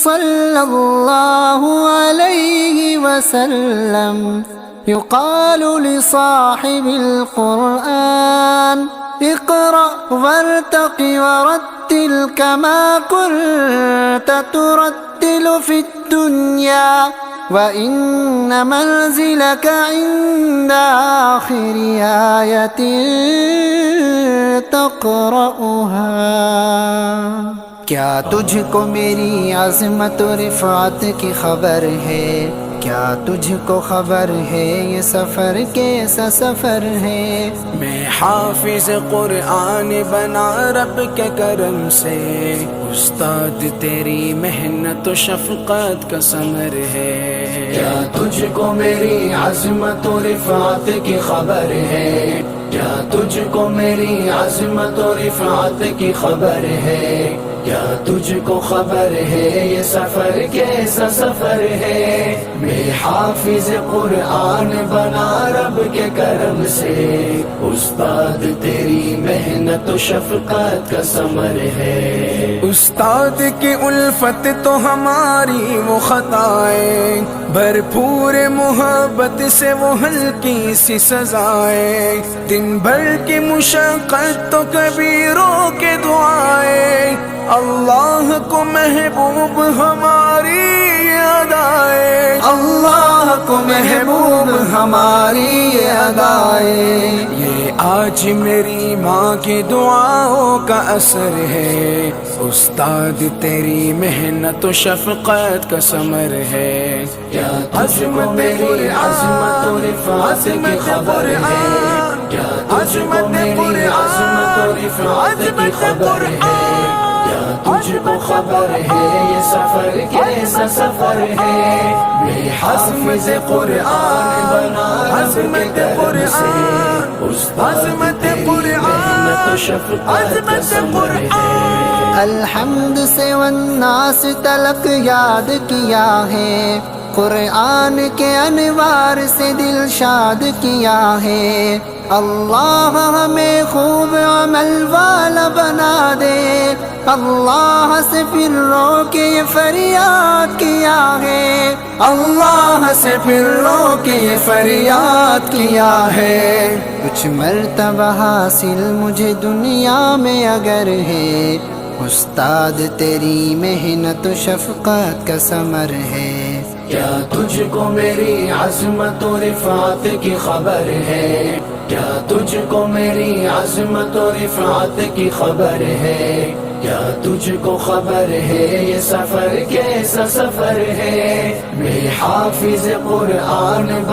صلى الله عليه وسلم يقال لصاحب القرآن اقرأ وارتق ورتل كما كنت ترتل في الدنيا وإن منزلك عند آخر آية تقرأها۔ کیا تجھ کو میری عظمت و رفعت کی خبر ہے؟ کیا تجھ کو خبر ہے یہ سفر کیسا سفر ہے؟ میں حافظ قرآن بنا رب کے کرم سے، استاد تیری محنت و شفقت کا ثمر ہے۔ کیا تجھ کو میری عظمت و رفعت کی خبر ہے؟ کیا تجھ کو میری عظمت و رفعت کی خبر ہے؟ کیا تجھ کو خبر ہے یہ سفر کیسا سفر ہے؟ میں حافظ قرآن بنا رب کے کرم سے، استاد تیری محنت و شفقت کا ثمر ہے۔ استاد کی الفت تو ہماری وہ خطائیں، بھرپور محبت سے وہ ہلکی سی سزائیں، دن بھر کی مشقت تو کبھی رو کے دعائیں، اللہ کو محبوب ہماری یہ ادائیں، اللہ کو محبوب ہماری یہ ادائیں۔ یہ آج میری ماں کی دعاؤں کا اثر ہے، استاد تیری محنت و شفقت کا ثمر ہے۔ کیا تجھ کو میری عظمت و رفعت کی خبر ہے؟ کیا تجھ کو میری عظمت و رفعت کی خبر ہے؟ کیا تجھ کو خبر ہے یہ سفر کیسا سفر ہے؟ میں حافظ قرآن بنا رب کے کرم سے، استاد تیری محنت و شفقت کا ثمر ہے۔ الحمد سے والناس تلک یاد کیا ہے، قرآن کے انوار سے دل شاد کیا ہے، اللہ ہمیں خوب عمل والا بنا دے، اللہ سے پھر رو کے یہ فریاد کیا ہے، اللہ سے پھر رو کے یہ فریاد کیا ہے۔ کچھ مرتبہ حاصل مجھے دنیا میں اگر ہے، استاد تیری محنت و شفقت کا ثمر ہے۔ کیا تجھ کو میری عظمت و رفعت کی خبر ہے؟ کیا تجھ کو میری عظمت و رفعت کی خبر ہے؟ کیا تجھ کو خبر ہے یہ سفر کیسا سفر ہے؟ میں حافظ قرآن